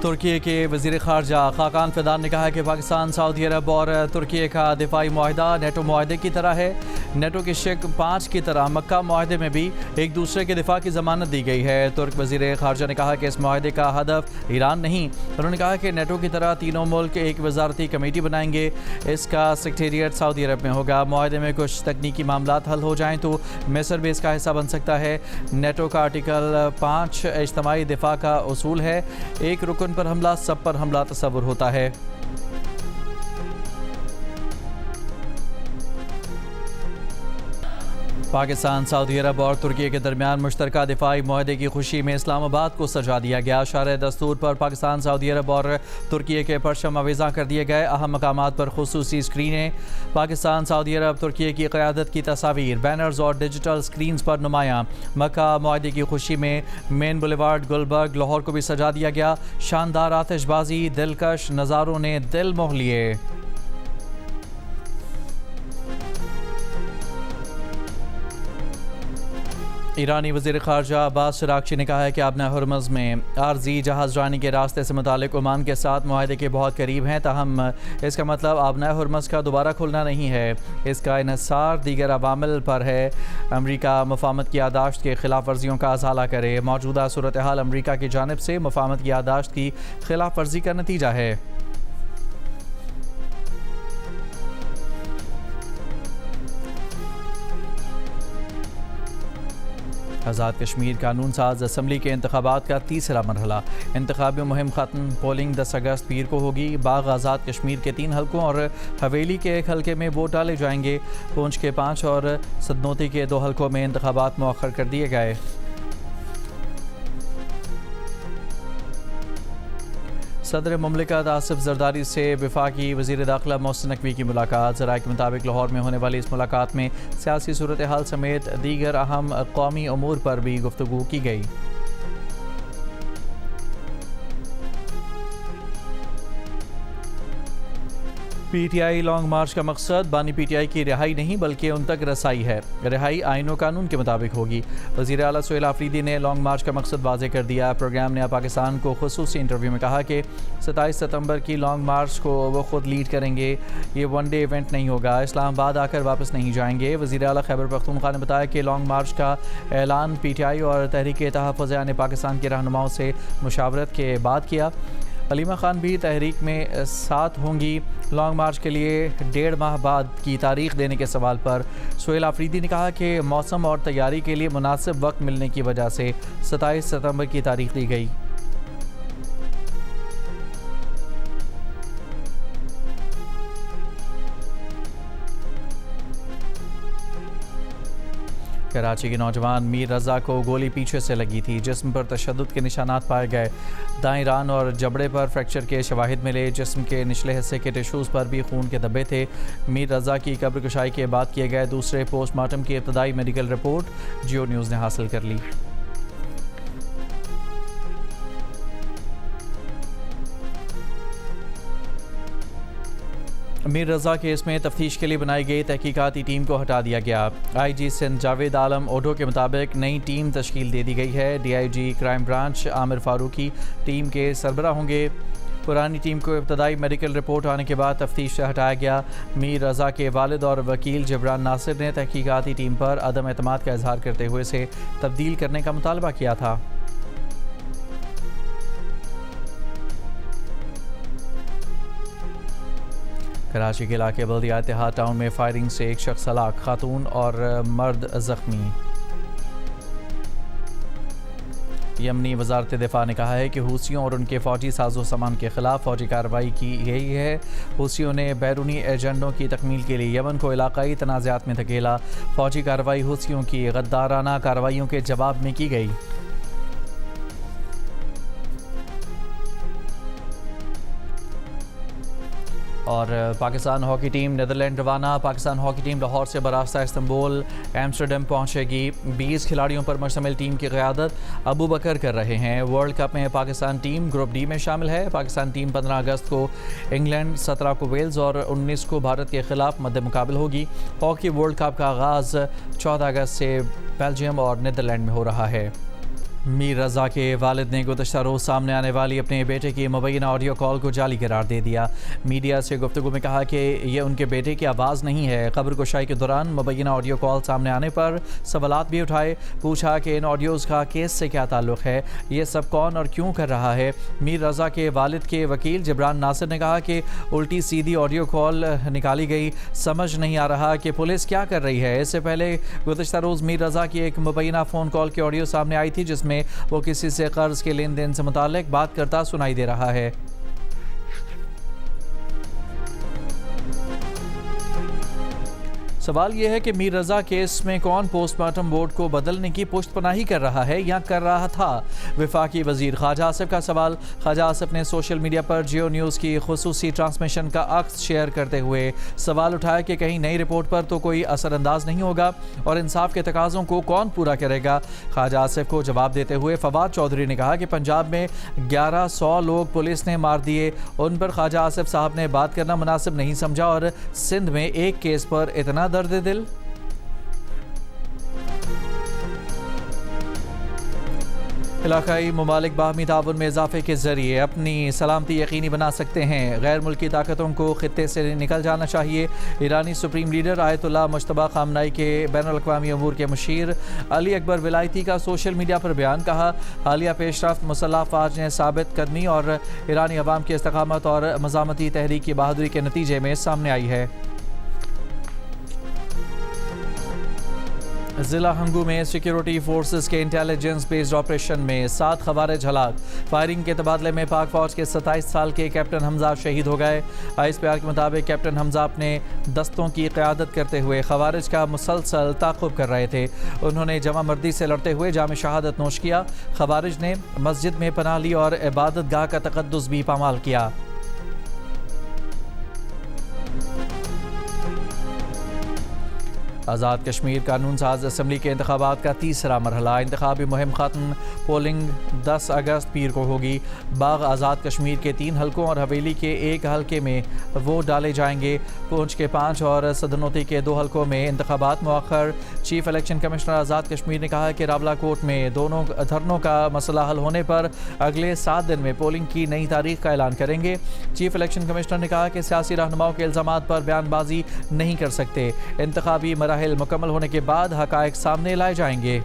तुर्की के वज़ीर ख़ारजा खाकान फ़िदान ने कहा है कि पाकिस्तान, सऊदी अरब और तुर्की का दिफाई मुआहिदा नेटो मुआहिदे की तरह है। नेटो के शिक 5 की तरह मक्का मुआहिदे में भी एक दूसरे के दिफा की ज़मानत दी गई है। तुर्क वज़ीर ख़ारजा ने कहा कि इस मुआहिदे का हदफ ईरान नहीं। उन्होंने कहा कि नेटो की तरह तीनों मुल्क एक वज़ारती कमेटी बनाएंगे। इसका सेक्रेटेरिएट सऊदी अरब में होगा। मुआहिदे में कुछ तकनीकी मामलात हल हो जाएँ तो मिस्र भी इसका हिस्सा बन सकता है। नेटो का आर्टिकल 5 इज्तिमाई दिफा का उसूल है। एक रुकन पर हमला सब पर हमला तस्वुर होता है। पाकिस्तान, सऊदी अरब और तुर्की के दरमियान मुश्तरका दिफाई मुआहदे की खुशी में इस्लामाबाद को सजा दिया गया। शारे दस्तूर पर पाकिस्तान, सऊदी अरब और तुर्की के परचम आवेज़ा कर दिए गए। अहम मकामात पर खुसूसी स्क्रीनें। पाकिस्तान, सऊदी अरब, तुर्की की क़यादत की तस्वीर, बैनर्स और डिजिटल स्क्रीन पर नुमायां। मक्का मुआहदे की खुशी में मेन बुलेवार्ड, गुलबर्ग, लाहौर को भी सजा दिया गया। शानदार आतिशबाजी, दिलकश नज़ारों ने दिल मोह लिए। ईरानी वज़ीर ख़ारजा अब्बास अराग़ची ने कहा है कि आबना हुर्मुज़ में आर्जी जहाज़रानी के रास्ते से मुतालिक ओमान के साथ मुआहदे के बहुत करीब हैं। ताहम इसका मतलब आबना हुर्मुज़ का दोबारा खुलना नहीं है। इसका इन्हिसार दीगर अवामिल पर है। अमरीका मुफाहमत की यादाश्त के खिलाफ वर्जियों का अज़ाला करे। मौजूदा सूरत हाल अमरीका की जानिब से मुफाहमत की यादाश्त की खिलाफ वर्जी का नतीजा है। आज़ाद कश्मीर कानून साज असम्बली के इंतखाबात का तीसरा मरहला। इंतखाबी मुहिम ख़त्म। पोलिंग 10 अगस्त पीर को होगी। बाग आज़ाद कश्मीर के 3 हलकों और हवेली के 1 हलके में वोट डाले जाएंगे। पूंछ के 5 और सदनोती के 2 हलकों में इंतखाबात मुअख्खर कर दिए गए। सदर मुमलिकत आसिफ जरदारी से वफाकी वज़ीर दाखिला मोहसिन नकवी की मुलाकात। ज़राए के मुताबिक लाहौर में होने वाली इस मुलाकात में सियासी सूरत हाल समेत दीगर अहम कौमी अमूर पर भी गुफ्तगू की गई। PTI लॉन्ग मार्च का मकसद बानी PTI की रिहाई नहीं बल्कि उन तक रसाई है। रिहाई आइन और कानून के मुताबिक होगी। वज़ीर आला सुहेल आफरीदी ने लॉन्ग मार्च का मकसद वाज़ेह कर दिया। प्रोग्राम ने पाकिस्तान को खुसूसी इंटरव्यू में कहा कि 27 सितंबर की लॉन्ग मार्च को वो खुद लीड करेंगे। ये वन डे इवेंट नहीं होगा। इस्लामाबाद आकर वापस नहीं जाएंगे। वज़ीर आला खैबर पख्तूनख्वा ने बताया कि लॉन्ग मार्च का ऐलान PTI और तहरीक तहफ़्फ़ुज़ पाकिस्तान के रहनुमाओं से मुशावरत के बाद किया। हलीमा खान भी तहरीक में साथ होंगी। लॉन्ग मार्च के लिए 1.5 माह बाद की तारीख देने के सवाल पर सुहेल आफरीदी ने कहा कि मौसम और तैयारी के लिए मुनासिब वक्त मिलने की वजह से 27 सितंबर की तारीख दी गई। कराची के नौजवान मीर रज़ा को गोली पीछे से लगी थी। जिस्म पर तशद्दुद के निशानात पाए गए। दाएं रान और जबड़े पर फ्रैक्चर के शवाहिद मिले। जिस्म के निचले हिस्से के टिश्यूज़ पर भी खून के धब्बे थे। मीर रज़ा की कब्र कुशाई के बाद किए गए दूसरे पोस्टमार्टम की इब्तदाई मेडिकल रिपोर्ट जियो न्यूज़ ने हासिल कर ली। मीर रज़ा केस में तफ्तीश के लिए बनाई गई तहकीकाती टीम को हटा दिया गया। IG सिंध जावेद आलम ओडो के मुताबिक नई टीम तश्कील दे दी गई है। DIG crime branch Aamir Farooqui team के सरबरा होंगे। पुरानी टीम को इब्तदाई मेडिकल रिपोर्ट आने के बाद तफ्तीश से हटाया गया। मीर रज़ा के वालिद और वकील जबरान नासिर ने तहकीकाती टीम पर अदम एतमाद का इजहार करते हुए इसे तब्दील करने का मुतालबा किया था। कराची के इलाके बल्दिया इत्तेहाद टाउन में फायरिंग से 1 शख्स हलाक, खातून और मर्द जख्मी। यमनी वजारत दिफा ने कहा है कि हूसियों और उनके फ़ौजी साजो सामान के खिलाफ फ़ौजी कार्रवाई की गई है। हूसियों ने बैरूनी एजेंडों की तकमील के लिए यमन को इलाकाई तनाज़ात में धकेला। फ़ौजी कार्रवाई हूसियों की गद्दाराना कार्रवाइयों के जवाब में की गई। और पाकिस्तान हॉकी टीम नीदरलैंड रवाना। पाकिस्तान हॉकी टीम लाहौर से बरास्ता इस्तांबुल एम्स्टर्डम पहुंचेगी। 20 खिलाड़ियों पर मुश्तमिल टीम की क़यादत अबू बकर कर रहे हैं। वर्ल्ड कप में पाकिस्तान टीम ग्रुप डी में शामिल है। पाकिस्तान टीम 15 अगस्त को इंग्लैंड, 17 को वेल्स और 19 को भारत के खिलाफ मद्दे मुकाबल होगी। हॉकी वर्ल्ड कप का आगाज़ 14 अगस्त से बेल्जियम और नीदरलैंड में हो रहा है। मीर रज़ा के वालिद ने गुज़श्ता रोज़ सामने आने वाली अपने बेटे की मुबैना ऑडियो कॉल को जाली करार दे दिया। मीडिया से गुफ्तगू में कहा कि यह उनके बेटे की आवाज़ नहीं है। खबर कुशाई के दौरान मुबैना ऑडियो कॉल सामने आने पर सवालात भी उठाए। पूछा कि इन ऑडियोज़ का केस से क्या ताल्लुक़ है, ये सब कौन और क्यों कर रहा है। मीर रज़ा के वालिद के वकील जिब्रान नासिर ने कहा कि उल्टी सीधी ऑडियो कॉल निकाली गई, समझ नहीं आ रहा कि पुलिस क्या कर रही है। इससे पहले गुज़श्ता रोज़ मीर रज़ा की एक मुबैना फ़ोन कॉल की ऑडियो सामने आई थी जिसमें वो किसी से कर्ज के लेन देन से मुताल्लिक बात करता सुनाई दे रहा है। सवाल यह है कि मीर रज़ा केस में कौन पोस्टमार्टम बोर्ड को बदलने की पुष्टपनाही कर रहा है या कर रहा था। वफाकी वजीर ख्वाजा आसिफ का सवाल। ख्वाजा आसिफ ने सोशल मीडिया पर जियो न्यूज़ की खुसूसी ट्रांसमिशन का अक्स शेयर करते हुए सवाल उठाया कि कहीं नई रिपोर्ट पर तो कोई असरअंदाज नहीं होगा और इंसाफ के तकाज़ों को कौन पूरा करेगा। ख्वाजा आसिफ को जवाब देते हुए फवाद चौधरी ने कहा कि पंजाब में 1100 लोग पुलिस ने मार दिए, उन पर ख्वाजा आसिफ साहब ने बात करना मुनासिब नहीं समझा और सिंध में एक केस पर इतना दर्द दिल। इलाकाई ममालिक बाहमी ताउन में इजाफे के जरिए अपनी सलामती यकीनी बना सकते हैं। गैर मुल्की ताकतों को खित्ते से निकल जाना चाहिए। ईरानी supreme leader Ayatollah Mojtaba Khamenei के बैनुल-अक़वामी अमूर के मुशीर अली अकबर विलायती का सोशल मीडिया पर बयान। कहा, हालिया पेशरफ्त मुसल्लह अफ़वाज ने साबित कदमी और ईरानी अवाम की इस्तक़ामत और मज़ामती तहरीक की बहादुरी के नतीजे में सामने आई है। ज़िला हंगू में सिक्योरिटी फोर्सेस के इंटेलिजेंस बेस्ड ऑपरेशन में 7 खवारिज हलाक। फायरिंग के तबादले में पाक फौज के 27 साल के कैप्टन हमजा शहीद हो गए। ISPR के मुताबिक कैप्टन हमजा अपने दस्तों की क़यादत करते हुए खवारिज का मुसलसल ताक़ुब कर रहे थे। उन्होंने जमा मर्दी से लड़ते हुए जाम शहादत नोश किया। खवारिज ने मस्जिद में पनाह ली और इबादत गाह का तक़द्दुस भी पामाल किया। आज़ाद कश्मीर कानून साज असम्बली के इंतखाबात का तीसरा मरहला। इंतखाबी मुहिम ख़त्म। पोलिंग 10 अगस्त पीर को होगी। बाग आज़ाद कश्मीर के 3 हलकों और हवेली के 1 हलके में वोट डाले जाएंगे। पुंछ के 5 और सदनोती के 2 हलकों में इंतखाबात मुअख्खर। Chief election commissioner Azad Kashmir ने कहा कि रावला कोट में दोनों धरनों का मसला हल होने पर अगले 7 दिन में पोलिंग की नई तारीख का ऐलान करेंगे। चीफ इलेक्शन कमिश्नर ने कहा कि सियासी रहनुमाओं के इल्ज़ामात पर बयानबाजी नहीं कर सकते। इंतखाबी मुकम्मल होने के बाद हक़ाइक़ सामने लाए जाएंगे।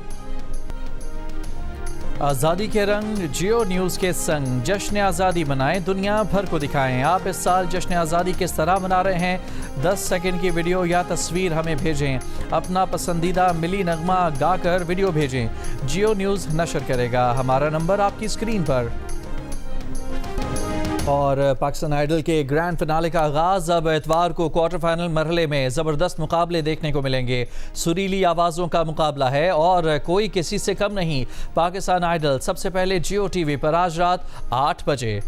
आज़ादी के रंग जियो न्यूज़ के संग जश्न आज़ादी मनाएं, दुनिया भर को दिखाएं। आप इस साल जश्न आज़ादी किस तरह मना रहे हैं? 10 सेकंड की वीडियो या तस्वीर हमें भेजें। अपना पसंदीदा मिली नगमा गाकर वीडियो भेजें। जियो न्यूज़ नशर करेगा। हमारा नंबर आपकी स्क्रीन पर। और पाकिस्तान आइडल के ग्रैंड फिनाले का आगाज़। अब एतवार को क्वार्टर फाइनल मरहले में ज़बरदस्त मुकाबले देखने को मिलेंगे। सुरीली आवाज़ों का मुकाबला है और कोई किसी से कम नहीं। पाकिस्तान आइडल सबसे पहले जियो टीवी पर आज रात 8 बजे।